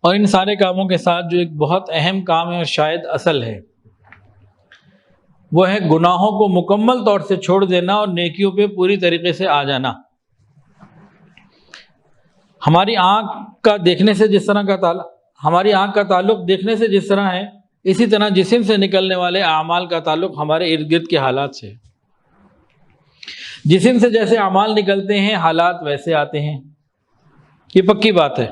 اور ان سارے کاموں کے ساتھ جو ایک بہت اہم کام ہے اور شاید اصل ہے، وہ ہے گناہوں کو مکمل طور سے چھوڑ دینا اور نیکیوں پہ پوری طریقے سے آ جانا۔ ہماری آنکھ کا دیکھنے سے جس طرح کا ہماری آنکھ کا تعلق دیکھنے سے جس طرح ہے، اسی طرح جسم سے نکلنے والے اعمال کا تعلق ہمارے ارد گرد کے حالات سے۔ جسم سے جیسے اعمال نکلتے ہیں، حالات ویسے آتے ہیں، یہ پکی بات ہے۔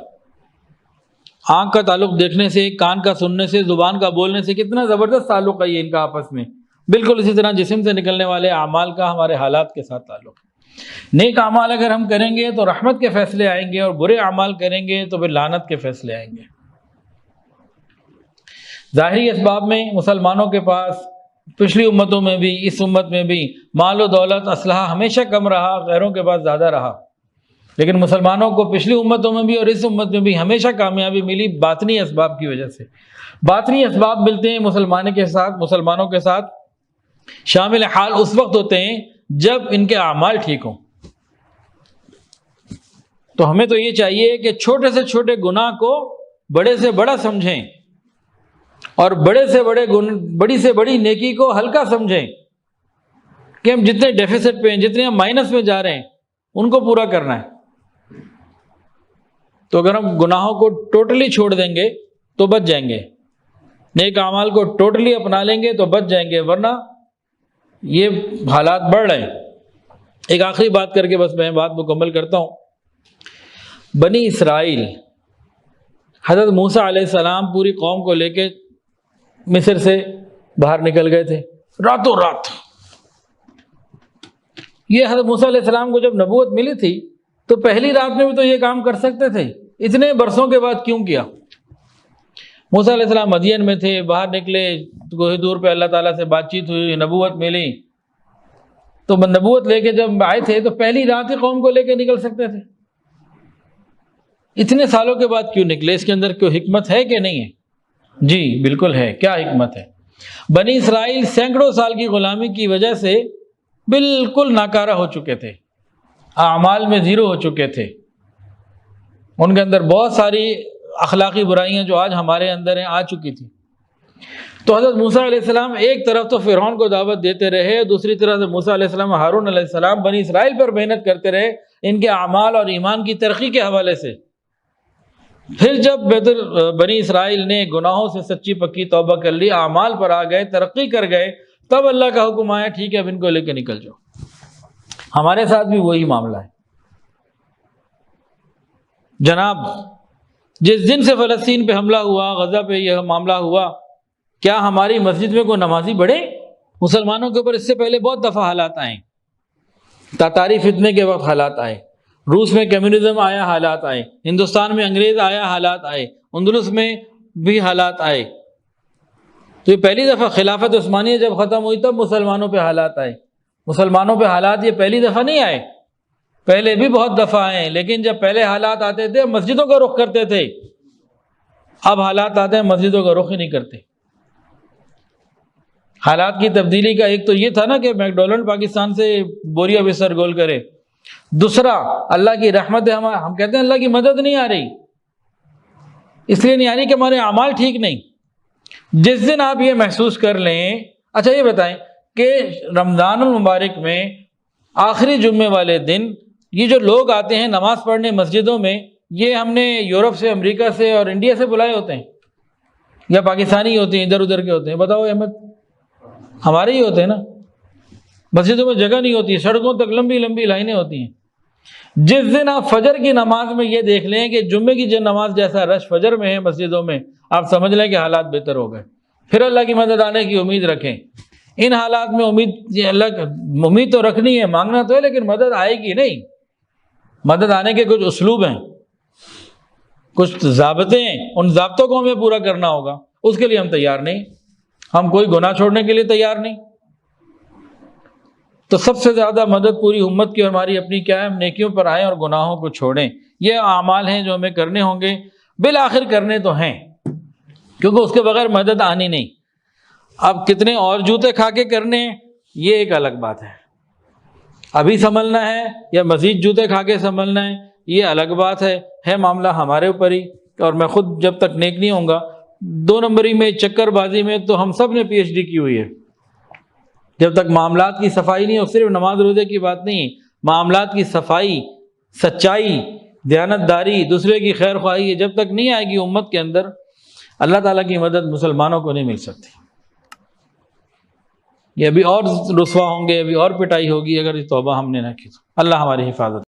آنکھ کا تعلق دیکھنے سے، کان کا سننے سے، زبان کا بولنے سے کتنا زبردست تعلق ہے یہ ان کا آپس میں، بالکل اسی طرح جسم سے نکلنے والے اعمال کا ہمارے حالات کے ساتھ تعلق ہے۔ نیک اعمال اگر ہم کریں گے تو رحمت کے فیصلے آئیں گے، اور برے اعمال کریں گے تو پھر لعنت کے فیصلے آئیں گے۔ ظاہری اسباب میں مسلمانوں کے پاس پچھلی امتوں میں بھی، اس امت میں بھی مال و دولت، اسلحہ ہمیشہ کم رہا، غیروں کے پاس زیادہ رہا، لیکن مسلمانوں کو پچھلی امتوں میں بھی اور اس امت میں بھی ہمیشہ کامیابی ملی باطنی اسباب کی وجہ سے۔ باطنی اسباب ملتے ہیں مسلمانوں کے ساتھ شامل حال اس وقت ہوتے ہیں جب ان کے اعمال ٹھیک ہوں۔ تو ہمیں تو یہ چاہیے کہ چھوٹے سے چھوٹے گناہ کو بڑے سے بڑا سمجھیں، اور بڑی سے بڑی نیکی کو ہلکا سمجھیں، کہ ہم جتنے ڈیفیسٹ پہ ہیں، جتنے ہم مائنس میں جا رہے ہیں، ان کو پورا کرنا ہے۔ تو اگر ہم گناہوں کو ٹوٹلی چھوڑ دیں گے تو بچ جائیں گے، نیک اعمال کو ٹوٹلی اپنا لیں گے تو بچ جائیں گے، ورنہ یہ حالات بڑھ رہے ہیں۔ ایک آخری بات کر کے بس میں بات مکمل کرتا ہوں۔ بنی اسرائیل، حضرت موسیٰ علیہ السلام پوری قوم کو لے کے مصر سے باہر نکل گئے تھے راتوں رات۔ یہ حضرت موسیٰ علیہ السلام کو جب نبوت ملی تھی تو پہلی رات میں بھی تو یہ کام کر سکتے تھے، اتنے برسوں کے بعد کیوں کیا؟ موسیٰ علیہ السلام مدین میں تھے، باہر نکلے، کوہ دور پہ اللہ تعالیٰ سے بات چیت ہوئی، نبوت ملی، تو نبوت لے کے جب آئے تھے تو پہلی رات ہی قوم کو لے کے نکل سکتے تھے۔ اتنے سالوں کے بعد کیوں نکلے؟ اس کے اندر کوئی حکمت ہے کہ نہیں ہے؟ جی بالکل ہے۔ کیا حکمت ہے؟ بنی اسرائیل سینکڑوں سال کی غلامی کی وجہ سے بالکل ناکارہ ہو چکے تھے، اعمال میں زیرو ہو چکے تھے، ان کے اندر بہت ساری اخلاقی برائیاں جو آج ہمارے اندر ہیں آ چکی تھی۔ تو حضرت موسیٰ علیہ السلام ایک طرف تو فرعون کو دعوت دیتے رہے، دوسری طرف سے موسیٰ علیہ السلام، ہارون علیہ السلام بنی اسرائیل پر محنت کرتے رہے ان کے اعمال اور ایمان کی ترقی کے حوالے سے۔ پھر جب بنی اسرائیل نے گناہوں سے سچی پکی توبہ کر لی، اعمال پر آ گئے، ترقی کر گئے، تب اللہ کا حکم آیا ٹھیک ہے اب ان کو لے کے نکل جاؤ۔ ہمارے ساتھ بھی وہی معاملہ ہے جناب۔ جس دن سے فلسطین پہ حملہ ہوا، غزہ پہ یہ معاملہ ہوا، کیا ہماری مسجد میں کوئی نمازی بڑھے؟ مسلمانوں کے اوپر اس سے پہلے بہت دفعہ حالات آئے، تاتاری فتنے کے وقت حالات آئے، روس میں کمیونزم آیا حالات آئے، ہندوستان میں انگریز آیا حالات آئے، اندلس میں بھی حالات آئے۔ تو یہ پہلی دفعہ خلافت عثمانیہ جب ختم ہوئی تب مسلمانوں پہ حالات آئے۔ مسلمانوں پہ حالات یہ پہلی دفعہ نہیں آئے، پہلے بھی بہت دفعہ آئے، لیکن جب پہلے حالات آتے تھے مسجدوں کا رخ کرتے تھے، اب حالات آتے ہیں مسجدوں کا رخ ہی نہیں کرتے۔ حالات کی تبدیلی کا ایک تو یہ تھا نا کہ میک ڈونلڈ پاکستان سے بوریا بسر گول کرے، دوسرا اللہ کی رحمت ہے، ہم کہتے ہیں اللہ کی مدد نہیں آ رہی، اس لیے نہیں آ رہی کہ ہمارے اعمال ٹھیک نہیں۔ جس دن آپ یہ محسوس کر لیں، اچھا یہ بتائیں کہ رمضان المبارک میں آخری جمعے والے دن یہ جو لوگ آتے ہیں نماز پڑھنے مسجدوں میں، یہ ہم نے یورپ سے، امریکہ سے اور انڈیا سے بلائے ہوتے ہیں یا پاکستانی ہوتے ہیں، ادھر ادھر کے ہوتے ہیں؟ بتاؤ احمد، ہمارے ہی ہوتے ہیں نا۔ مسجدوں میں جگہ نہیں ہوتی، سڑکوں تک لمبی لمبی لائنیں ہوتی ہیں۔ جس دن آپ فجر کی نماز میں یہ دیکھ لیں کہ جمعے کی جو نماز جیسا رش فجر میں ہے مسجدوں میں، آپ سمجھ لیں کہ حالات بہتر ہو گئے، پھر اللہ کی مدد آنے کی امید رکھیں۔ ان حالات میں امید تو رکھنی ہے، مانگنا تو ہے، لیکن مدد آئے گی نہیں۔ مدد آنے کے کچھ اسلوب ہیں، کچھ ضابطے ہیں، ان ضابطوں کو ہمیں پورا کرنا ہوگا، اس کے لیے ہم تیار نہیں، ہم کوئی گناہ چھوڑنے کے لیے تیار نہیں۔ تو سب سے زیادہ مدد پوری امت کی اور ہماری اپنی کیا ہے؟ ہم نیکیوں پر آئیں اور گناہوں کو چھوڑیں۔ یہ اعمال ہیں جو ہمیں کرنے ہوں گے، بالآخر کرنے تو ہیں، کیونکہ اس کے بغیر مدد آنی نہیں۔ اب کتنے اور جوتے کھا کے کرنے ہیں یہ ایک الگ بات ہے، ابھی سنبھلنا ہے یا مزید جوتے کھا کے سنبھلنا ہے یہ الگ بات ہے معاملہ ہمارے اوپر ہی۔ اور میں خود جب تک نیک نہیں ہوں گا، 2 نمبری میں چکر بازی میں تو ہم سب نے PhD کی ہوئی ہے۔ جب تک معاملات کی صفائی نہیں ہو، صرف نماز روزے کی بات نہیں، معاملات کی صفائی، سچائی، دیانتداری، دوسرے کی خیر خواہی، یہ جب تک نہیں آئے گی امت کے اندر، اللہ تعالیٰ کی مدد مسلمانوں کو نہیں مل سکتی۔ یہ ابھی اور رسوا ہوں گے، ابھی اور پٹائی ہوگی اگر یہ توبہ ہم نے نہ کی تو۔ اللہ ہماری حفاظت